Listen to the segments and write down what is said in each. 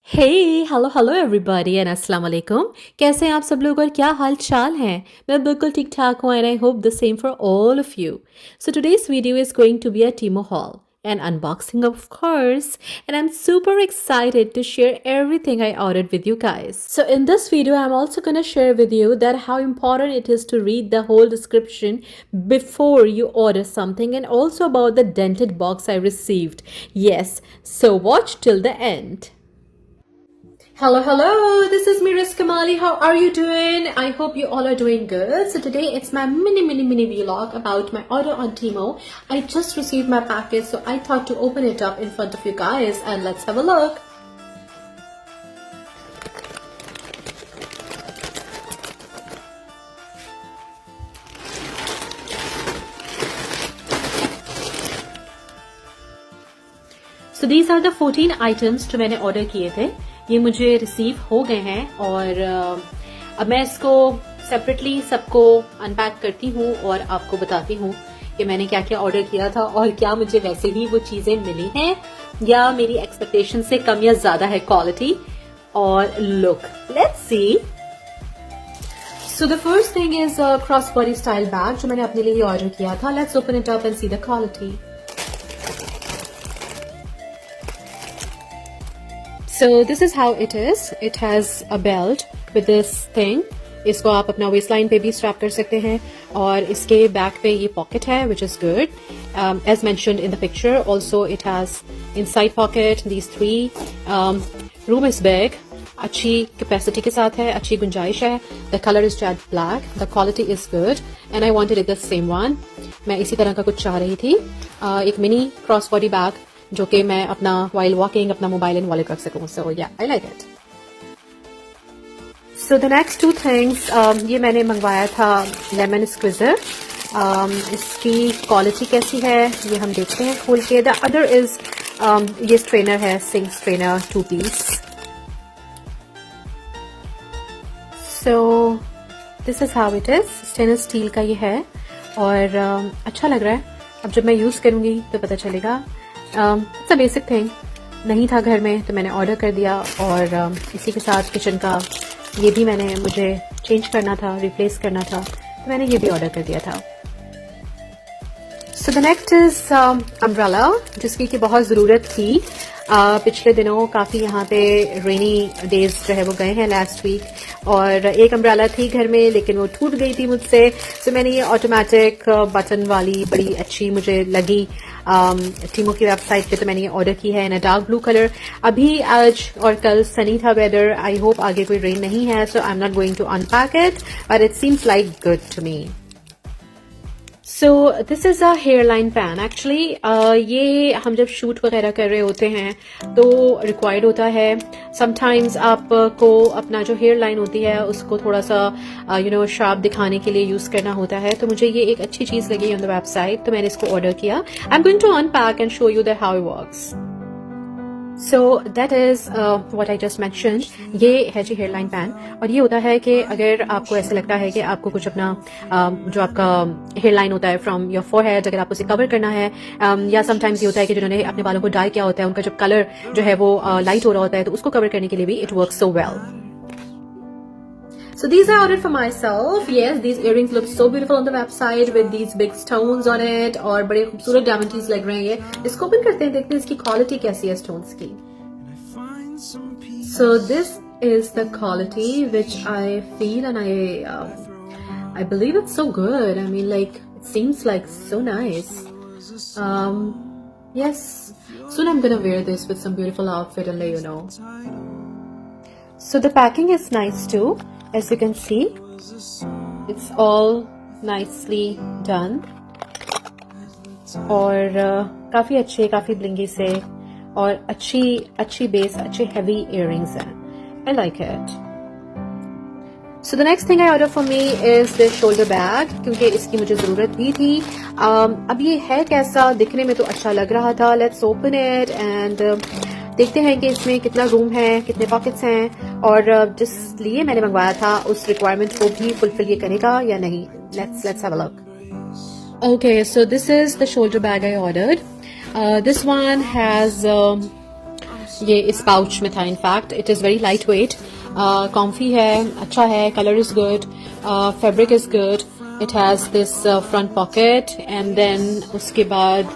Hello everybody and अस्सलाम वालेकुम। कैसे हैं आप सब लोग और क्या हाल चाल हैं? मैं बिल्कुल ठीक ठाक हूँ and I hope the same for all of you. So today's video is going to be a Temu haul and unboxing of course, and I'm super excited to share everything I ordered with you guys. So in this video I'm also going to share with you that how important it is to read the whole description before you order something, and also about the dented box I received. Yes, so watch till the end. Hello, this is Miras Kamali. How are you doing? I hope you all are doing good. So today it's my mini vlog about my order on Timo. I just received my package, so I thought to open it up in front of you guys and let's have a look. So these are the 14 items जो मैंने order किए थे. ये मुझे receive हो गए हैं और अब मैं इसको सेपरेटली सबको अनपैक करती हूँ और आपको बताती हूँ कि मैंने क्या क्या ऑर्डर किया था और क्या मुझे वैसे ही वो चीजें मिली हैं या मेरी एक्सपेक्टेशन से कम या ज्यादा है क्वालिटी और look. Let's see. So the first thing is cross body style bag जो मैंने अपने लिए ऑर्डर किया था। Let's open it up and see the quality. So this is how it is. It has a belt with this thing. इसको आप अपना waste line पे भी स्ट्रैप कर सकते हैं और इसके बैक पे ये पॉकेट है which is good. As mentioned in the picture, also it has inside pocket. These three. Room is big. अच्छी कैपेसिटी के साथ है, अच्छी गुंजाइश है. The color is jet black. The quality is good and I wanted it the same one. मैं इसी तरह का कुछ चाह रही थी. एक मिनी क्रॉस बॉडी बैग जो कि मैं अपना वाइल वॉकिंग अपना मोबाइल एंड वॉलेट रख सकूं. सो या I like it. So the next two things, ये मैंने मंगवाया था लेमन स्क्विजर. इसकी क्वालिटी कैसी है ये हम देखते हैं खोल के. द अदर इज ये स्ट्रेनर है, sink strainer 2 piece. So this is how it is. Stainless steel का ये है और अच्छा लग रहा है. अब जब मैं यूज करूंगी तो पता चलेगा. It's a basic thing. नहीं था घर में तो मैंने ऑर्डर कर दिया और इसी के साथ किचन का ये भी मुझे चेंज करना था, रिप्लेस करना था, तो मैंने ये भी ऑर्डर कर दिया था. So the next is umbrella जिसकी की बहुत ज़रूरत थी. पिछले दिनों काफ़ी यहाँ पे रेनी डेज जो है वो गए हैं लास्ट वीक और एक अम्ब्रेला थी घर में लेकिन वो टूट गई थी मुझसे. सो मैंने ये ऑटोमेटिक बटन वाली बड़ी अच्छी मुझे लगी टीमो की वेबसाइट पे, तो मैंने ये ऑर्डर की है इन अ डार्क ब्लू कलर. अभी आज और कल सनी था वेदर. आई होप आगे कोई रेन नहीं है, so I am not going to unpack it but it seems like good to me. So this is a hair line pan. Actually ये हम जब शूट वगैरह कर रहे होते हैं तो रिक्वायर्ड होता है. समटाइम्स आपको अपना जो हेयर लाइन होती है उसको थोड़ा सा शार्प दिखाने के लिए यूज करना होता है. तो मुझे ये एक अच्छी चीज लगी ऑन द वेबसाइट, तो मैंने इसको ऑर्डर किया. I am going to unpack and show you that how it works. So that is what I just mentioned. ये है जी हेयर लाइन पैन और ये होता है कि अगर आपको ऐसे लगता है कि आपको कुछ अपना जो आपका हेयर लाइन होता है फ्रॉम योर फोरहेड अगर आपको उसे कवर करना है या समटाइम्स ये होता है कि जिन्होंने अपने बालों को डाई किया होता है उनका जब कलर जो है वो लाइट हो रहा होता है तो उसको कवर करने के लिए भी it works so well. So these I ordered for myself. Yes, these earrings look so beautiful on the website with these big stones on it और बड़े खूबसूरत डायमंड्स लग रहे हैं ये. इसको ओपन करते हैं, देखते हैं इसकी क्वालिटी कैसी है स्टोन्स की. So this is the quality which I feel and I believe it's so good. I mean like it seems like so nice. Yes, soon I'm gonna wear this with some beautiful outfit and let you know. So the packing is nice too. As you can see, it's all nicely done और काफी अच्छे, काफी blingy से और अच्छी base, अच्छे heavy earrings हैं. I like it. So the next thing I ordered for me is this shoulder bag क्योंकि इसकी मुझे जरूरत भी थी. अब ये है कैसा, दिखने में तो अच्छा लग रहा था. Let's open it and देखते हैं कि इसमें कितना रूम है, कितने पॉकेट्स हैं और जिस लिए मैंने मंगवाया था उस रिक्वायरमेंट को भी फुलफिल ये करेगा या नहीं. Let's have a look. Okay, so this is the shoulder bag I ordered. This one has ये इस पाउच में था. In fact it is very light weight, comfy है, अच्छा है, colour is good, fabric is good. It has this front pocket and then उसके बाद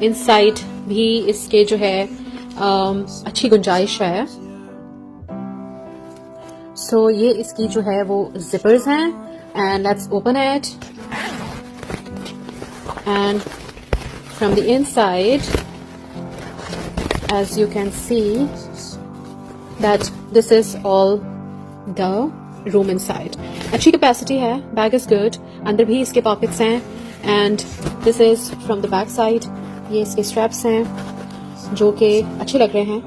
inside भी इसके जो है अच्छी गुंजाइश है. सो ये इसकी जो है वो जिपर्स हैं. And let's open it. And from the inside, as you can see that this is all the room inside. अच्छी कैपेसिटी है, बैग इज गुड, अंदर भी इसके पॉकेट्स हैं. And this is from the back side. ये इसके straps हैं जो कि अच्छे लग रहे हैं.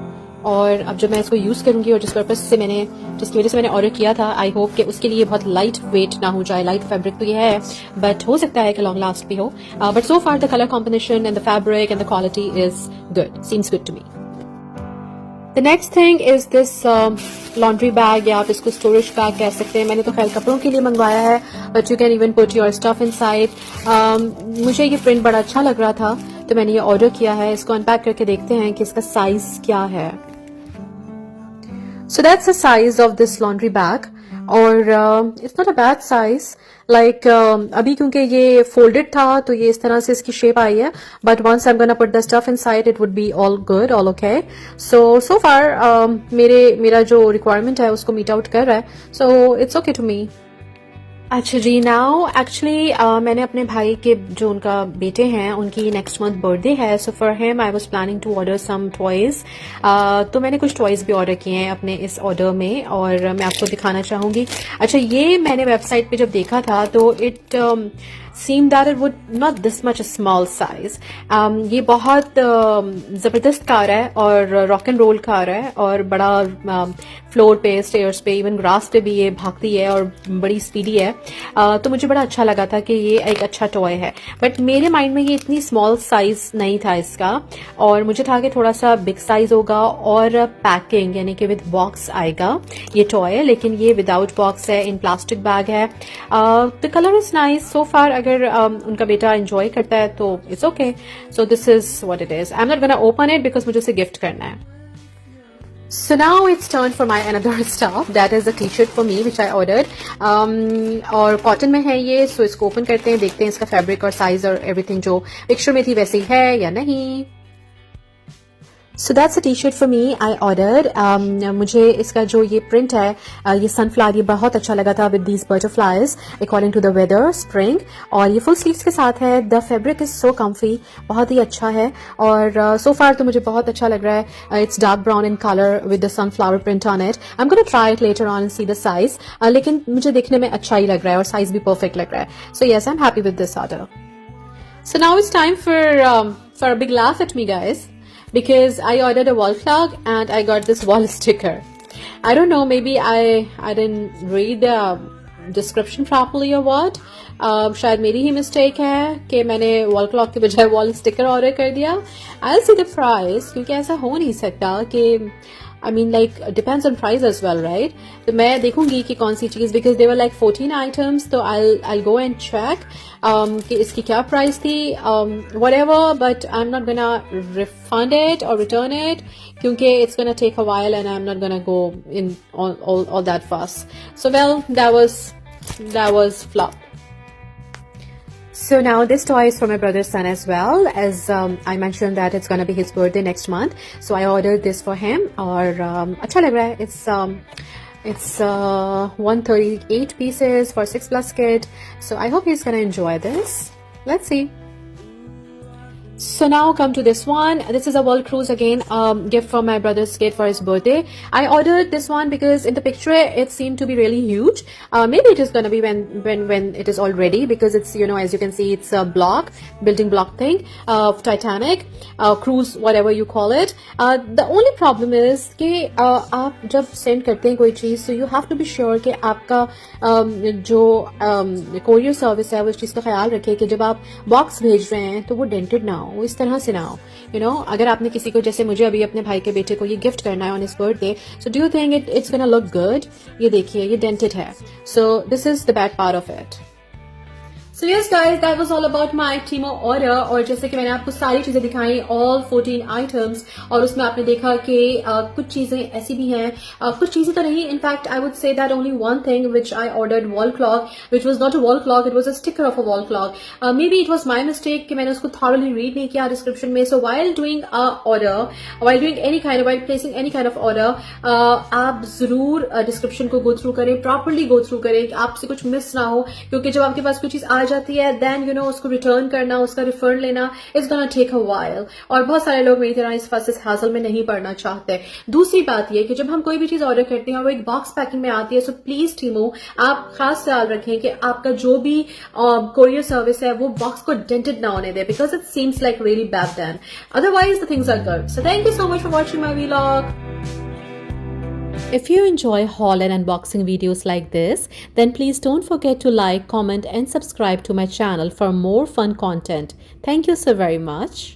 और अब जब मैं इसको यूज करूंगी और जिसकी वजह से मैंने ऑर्डर किया था, आई होप कि उसके लिए बहुत लाइट वेट ना हो जाए. लाइट फैब्रिक तो ये है, बट हो सकता है कि लॉन्ग लास्ट भी हो. But so far the colour combination and the fabric and the quality is good, seems good to me. The next thing is this laundry bag, या आप इसको storage bag कह सकते हैं. मैंने तो खैर कपड़ों के लिए मंगवाया है, but you can even put your stuff inside. मुझे ये प्रिंट बड़ा अच्छा लग रहा था तो मैंने ये ऑर्डर किया है. इसको अनपैक करके देखते हैं कि इसका साइज क्या है. So that's the size of this laundry bag. और it's not a bad size. Like अभी क्योंकि ये folded था तो ये इस तरह से इसकी shape आई है. But once I'm gonna put the stuff inside, it would be all good, all okay. So far मेरा जो requirement है उसको meet out कर रहा है. So it's okay to me. अच्छा जी. नाउ एक्चुअली मैंने अपने भाई के जो उनका बेटे हैं उनकी नेक्स्ट मंथ बर्थडे है. So for him I was planning to order some toys. तो मैंने कुछ टॉयज भी ऑर्डर किए हैं अपने इस ऑर्डर में और मैं आपको दिखाना चाहूंगी. अच्छा, ये मैंने वेबसाइट पे जब देखा था तो it seemed that it would not this much a small size. ये बहुत ज़बरदस्त का आ रहा है और रॉक एंड रोल का आ रहा है और बड़ा फ्लोर पे, स्टेयर्स पे, इवन ग्रास पे भी ये भागती है और बड़ी स्पीडी है. तो मुझे बड़ा अच्छा लगा था कि ये एक अच्छा टॉय है. बट मेरे माइंड में ये इतनी स्मॉल साइज नहीं था इसका, और मुझे था कि थोड़ा सा बिग साइज होगा और पैकिंग यानी कि विद बॉक्स आएगा ये टॉय. लेकिन ये विदाउट बॉक्स है, इन प्लास्टिक बैग है. The colour is nice so far. अगर उनका बेटा एंजॉय करता है तो it's okay. So this is what it is. I am not gonna open it because मुझे उसे गिफ्ट करना है. So now it's turn for my another stuff. That is a t-shirt for me which I ordered. और cotton में है ये. सो इसको open करते हैं, देखते हैं इसका फैब्रिक और साइज और एवरीथिंग जो पिक्चर में थी वैसी है या नहीं. So that's a t-shirt for me. I ordered. मुझे इसका जो ये प्रिंट है, ये सनफ्लावर, ये बहुत अच्छा लगा था with these butterflies according to the weather, spring. और ये फुल स्लीव्स के साथ है. The fabric is so comfy, बहुत ही अच्छा है. और so far तो मुझे बहुत अच्छा लग रहा है. It's dark brown in color with the sunflower print on it. I'm gonna try it later on and see the size. लेकिन मुझे देखने में अच्छा ही लग रहा है और साइज भी परफेक्ट लग रहा है. So yes, I'm happy with this order. So now it's time for a big laugh at me, guys. Because I ordered a wall plug and I got this wall sticker. I don't know, maybe I didn't read the description properly or what. शायद मेरी ही mistake है कि मैंने wall clock के बजाय wall sticker order कर दिया. I'll see the price, क्योंकि ऐसा हो नहीं सकता कि I mean like depends on price as well, right? तो मैं देखूंगी कि कौन सी चीज, because there were like 14 items, तो I'll go and check कि इसकी क्या प्राइस थी, whatever, but I'm not gonna refund it or return it क्योंकि it's gonna take a while and I'm not gonna go in all that fast. So well, that was flop. So now this toy is for my brother's son as well, as I mentioned that it's gonna be his birthday next month. So I ordered this for him. और अच्छा लग रहा है. It's 138 pieces for 6+ kid. So I hope he's gonna enjoy this. Let's see. So now come to this one. This is a World Cruise again, gift from my brother's kid for his birthday. I ordered this one because in the picture it seemed to be really huge. Maybe it is gonna be when it is all ready, because it's, you know, as you can see, it's a building block thing of Titanic, cruise, whatever you call it. The only problem is कि आप जब send करते हैं कोई चीज, so you have to be sure कि आपका जो courier service है वो इस चीज का ख्याल रखे कि जब आप बॉक्स भेज रहे हैं तो वो डेंटेड ना हो, इस तरह से ना हो. यू नो, अगर आपने किसी को, जैसे मुझे अभी अपने भाई के बेटे को ये गिफ्ट करना है on his birthday, so do you think it's gonna look good? ये देखिए, ये डेंटेड है. सो this is the bad part of it. So yes guys, that was all about my Temu order। और जैसे कि मैंने आपको सारी चीजें दिखाई, all 14 items, और उसमें आपने देखा कि कुछ चीजें ऐसी भी हैं, कुछ चीजें तो नहीं। In fact, I would say that only one thing which I ordered, wall clock, which was not a wall clock, it was a sticker of a wall clock। Maybe it was my mistake कि मैंने उसको thoroughly read नहीं किया description में। So while doing a order, while doing any kind of, while placing any kind of order, आप जरूर description को go through करें, properly go through करें, आपसे कुछ मिस ना हो, क्योंकि जब आपके पास कोई चीज आ जाती है, देन यू नो उसको रिटर्न करना, उसका रिफंड लेना, it's gonna take a while. और बहुत सारे लोग मेरी तरह इस फंस हासिल में नहीं पड़ना चाहते। दूसरी बात यह कि जब हम कोई भी चीज ऑर्डर करते हैं और वो एक बॉक्स पैकिंग में आती है, सो प्लीज टीमो आप खास ख्याल रखें कि आपका जो भी कोरियर सर्विस है वो बॉक्स को डेंटेड ना होने दे, because it seems like really bad then, otherwise the things are good. So thank you so much for watching my vlog. If you enjoy haul and unboxing videos like this, then please don't forget to like, comment and subscribe to my channel for more fun content. Thank you so very much.